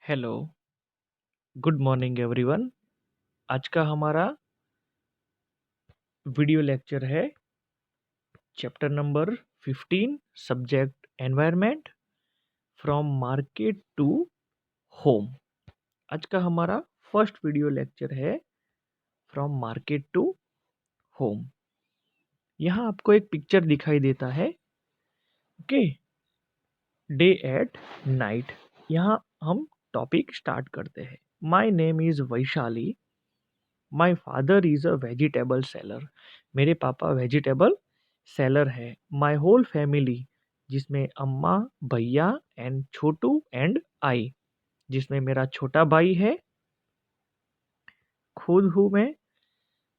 Hello, good morning everyone. आज का हमारा वीडियो लेक्चर है chapter number 15 subject environment from market to home. आज का हमारा फर्स्ट वीडियो लेक्चर है फ्रॉम मार्केट टू होम। यहाँ आपको एक पिक्चर दिखाई देता है, ओके, डे एट नाइट। यहाँ हम टॉपिक स्टार्ट करते हैं। My name is Vaishali, my father is a vegetable seller. मेरे पापा वेजिटेबल सेलर है। माई होल फैमिली, जिसमें अम्मा, भैया एंड छोटू एंड आई, जिसमें मेरा छोटा भाई है, खुद हूँ मैं,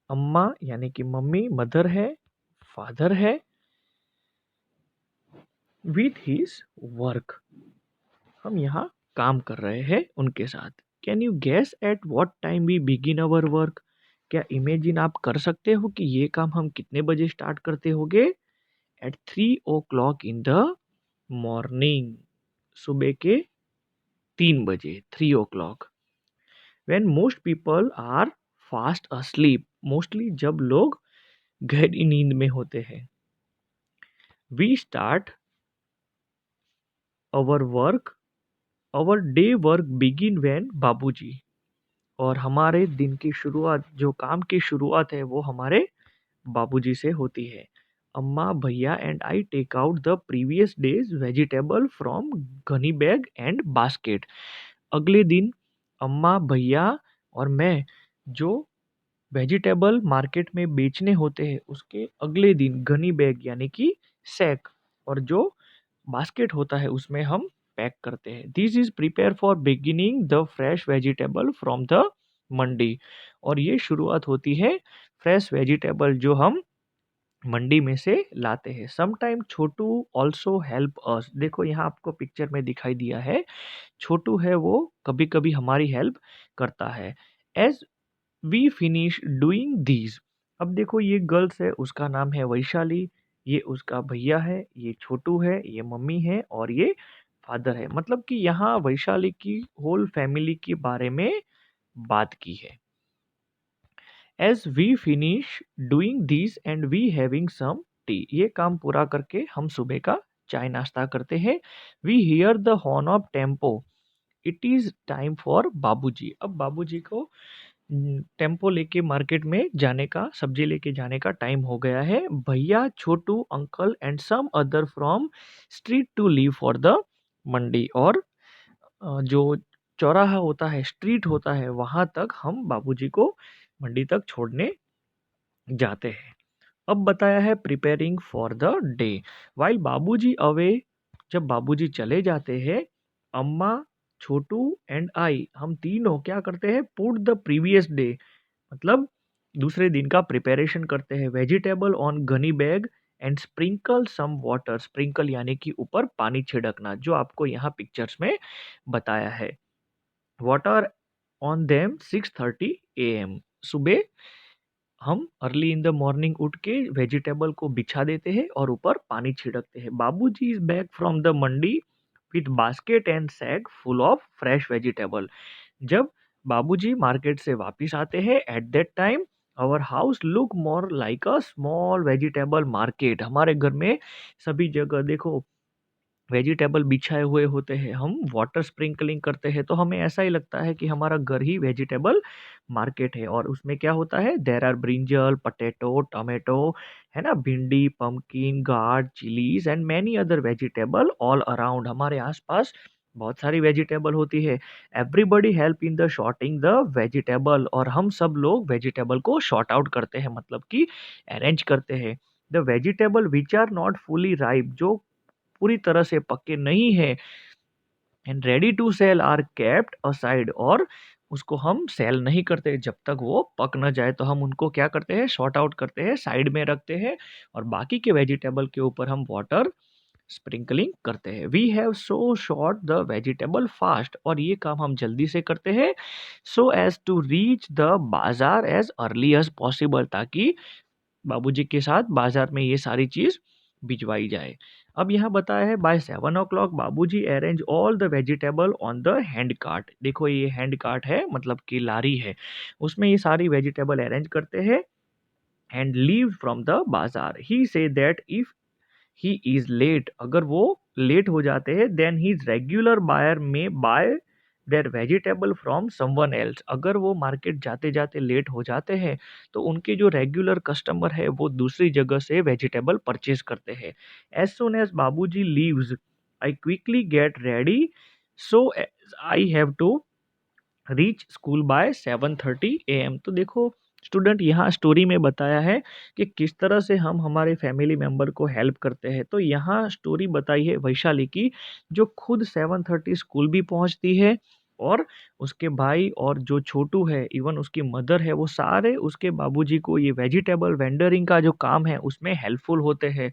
अम्मा यानी कि मम्मी मदर है, फादर है, विथ हिज वर्क। हम यहाँ काम कर रहे हैं उनके साथ। Can you guess at what time we begin our work? क्या इमेजिन आप कर सकते हो कि ये काम हम कितने बजे स्टार्ट करते होंगे? Eight 3 o'clock in the morning, सुबह के 3 बजे, 3 o'clock। When most people are fast asleep, mostly जब लोग गहरी नींद में होते हैं। We start our work, our day work begin when बाबूजी, और हमारे दिन की शुरुआत, जो काम की शुरुआत है, वो हमारे बाबूजी से होती है। अम्मा, भैया and I take out the previous day's vegetable from gunny bag and basket. अगले दिन अम्मा, भैया और मैं जो वेजिटेबल मार्केट में बेचने होते हैं, उसके अगले दिन गनी बैग यानी कि सैक, और जो बास्केट होता है उसमें हम पैक करते हैं। This is prepare for beginning the fresh vegetable from the mandi, और ये शुरुआत होती है फ्रेश वेजिटेबल जो हम मंडी में से लाते हैं। समटाइम छोटू ऑल्सो हेल्प अस। देखो यहाँ आपको पिक्चर में दिखाई दिया है, छोटू है वो कभी कभी हमारी हेल्प करता है। As we finish doing these, अब देखो ये गर्ल्स है, उसका नाम है वैशाली, ये उसका भैया है, ये छोटू है, ये मम्मी है और ये फादर है। मतलब कि यहाँ वैशाली की होल फैमिली के बारे में बात की है। As we finish doing this and we having some tea, ये काम पूरा करके हम सुबह का चाय नाश्ता करते हैं। We hear the horn of tempo, it is time for Babuji. अब बाबूजी को टेम्पो लेके मार्केट में जाने का, सब्जी लेके जाने का टाइम हो गया है। भैया, Chhotu, uncle and some other from street to leave for the mandi, और जो चौराहा होता है, स्ट्रीट होता है, वहां तक हम बाबूजी को मंडी तक छोड़ने जाते हैं। अब बताया है preparing for the day. While बाबूजी अवे, जब बाबूजी चले जाते हैं, अम्मा, छोटू एंड आई, हम तीनों क्या करते हैं? पुट द प्रीवियस डे, मतलब दूसरे दिन का प्रिपरेशन करते हैं। Vegetable on gunny bag and sprinkle some water, sprinkle यानी कि ऊपर पानी छिड़कना, जो आपको यहाँ पिक्चर्स में बताया है। वाटर ऑन देम 6:30 AM, सुबह हम अर्ली इन द मॉर्निंग उठ के वेजिटेबल को बिछा देते हैं और ऊपर पानी छिड़कते हैं। Babuji is back from the mandi with basket and sack full of fresh vegetable. जब बाबूजी मार्केट से वापस आते हैं, at that time our house look more like a small vegetable market. हमारे घर में सभी जगह देखो वेजिटेबल बिछाए हुए होते हैं, हम वाटर स्प्रिंकलिंग करते हैं तो हमें ऐसा ही लगता है कि हमारा घर ही वेजिटेबल मार्केट है। और उसमें क्या होता है? There are brinjal, potato, tomato, है ना, bhindi, pumpkin, gourd, chillies and many other vegetable all around. हमारे आसपास बहुत सारी वेजिटेबल होती है। Everybody help in the sorting the vegetable, और हम सब लोग वेजिटेबल को शॉर्ट आउट करते हैं, मतलब कि अरेंज करते हैं। The vegetable which are not fully ripe, जो पूरी तरह से पक्के नहीं है, and ready to sell are kept aside, और उसको हम सेल नहीं करते जब तक वो पक न जाए, तो हम उनको क्या करते हैं? शॉर्ट आउट करते हैं, साइड में रखते हैं, और बाकी के वेजिटेबल के ऊपर हम वाटर स्प्रिंकलिंग करते हैं। We have so sort the vegetable fast, और ये काम हम जल्दी से करते हैं, so as to reach the bazaar as early as possible, ताकि बाबूजी के साथ बाजार में ये सारी चीज भिजवाई जाए। अब यहाँ बताया है बाय 7 o'clock बाबूजी arrange all the vegetable on the hand cart. देखो ये हैंड कार्ट है मतलब कि लारी है, उसमें ये सारी वेजिटेबल अरेंज करते हैं and leave from the bazaar. He say that if he is late, अगर वो लेट हो जाते हैं then his regular buyer may buy their vegetable from someone else. अगर वो मार्केट जाते जाते लेट हो जाते हैं तो उनके जो रेगुलर कस्टमर है वो दूसरी जगह से वेजिटेबल परचेज करते हैं। As soon as Babuji leaves I quickly get ready so I have to reach school by 7:30 AM। तो देखो स्टूडेंट यहाँ स्टोरी में बताया है कि किस तरह से हम हमारे फैमिली मेंबर को हेल्प करते हैं। तो यहाँ स्टोरी बताई है वैशाली की, जो खुद 7:30 स्कूल भी पहुँचती है और उसके भाई और जो छोटू है इवन उसकी मदर है वो सारे उसके बाबूजी को ये वेजिटेबल वेंडरिंग का जो काम है उसमें हेल्पफुल होते हैं।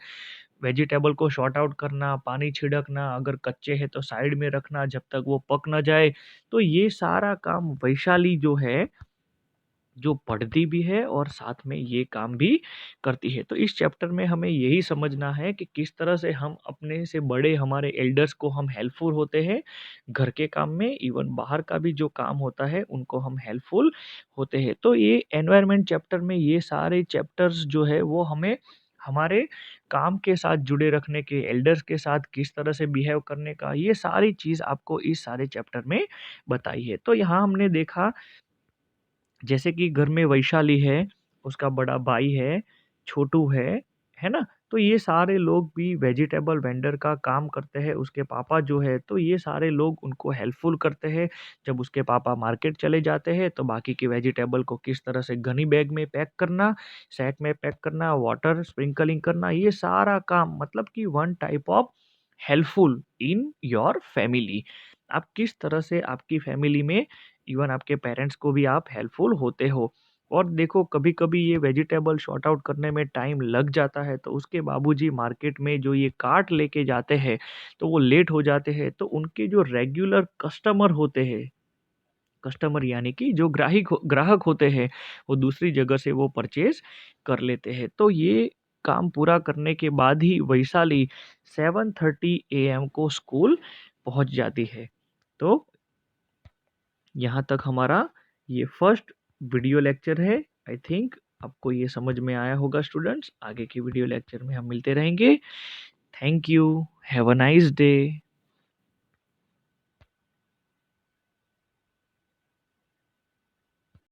वेजिटेबल को सॉर्ट आउट करना, पानी छिड़कना, अगर कच्चे हैं तो साइड में रखना जब तक वो पक ना जाए। तो ये सारा काम वैशाली जो है, जो पढ़ती भी है और साथ में ये काम भी करती है। तो इस चैप्टर में हमें यही समझना है कि किस तरह से हम अपने से बड़े हमारे एल्डर्स को हम हेल्पफुल होते हैं घर के काम में, इवन बाहर का भी जो काम होता है उनको हम हेल्पफुल होते हैं। तो ये एनवायरनमेंट चैप्टर में ये सारे चैप्टर्स जो है वो हमें हमारे काम के साथ जुड़े रखने के, एल्डर्स के साथ किस तरह से बिहेव करने का, ये सारी चीज़ आपको इस सारे चैप्टर में बताई है। तो यहाँ हमने देखा जैसे कि घर में वैशाली है, उसका बड़ा भाई है, छोटू है ना? तो ये सारे लोग भी वेजिटेबल वेंडर का काम करते हैं। उसके पापा जो है तो ये सारे लोग उनको हेल्पफुल करते हैं। जब उसके पापा मार्केट चले जाते हैं तो बाकी की वेजिटेबल को किस तरह से गनी बैग में पैक करना, सैक में पैक करना, वाटर स्प्रिंकलिंग करना, ये सारा काम मतलब कि one type of helpful in your family. आप किस तरह से आपकी फैमिली में इवन आपके पेरेंट्स को भी आप हेल्पफुल होते हो। और देखो कभी-कभी ये वेजिटेबल सॉर्ट आउट करने में टाइम लग जाता है तो उसके बाबूजी मार्केट में जो ये कार्ट लेके जाते हैं तो वो लेट हो जाते हैं, तो उनके जो रेगुलर कस्टमर होते हैं, कस्टमर यानी कि जो ग्राहक होते हैं, वो दूसरी जगह से वो परचेज कर लेते हैं। तो ये काम पूरा करने के बाद ही वैशाली 7:30 AM को स्कूल पहुंच जाती है। तो यहाँ तक हमारा ये फर्स्ट वीडियो लेक्चर है। आई थिंक आपको ये समझ में आया होगा स्टूडेंट्स। आगे के वीडियो लेक्चर में हम मिलते रहेंगे। Thank you. Have a nice day.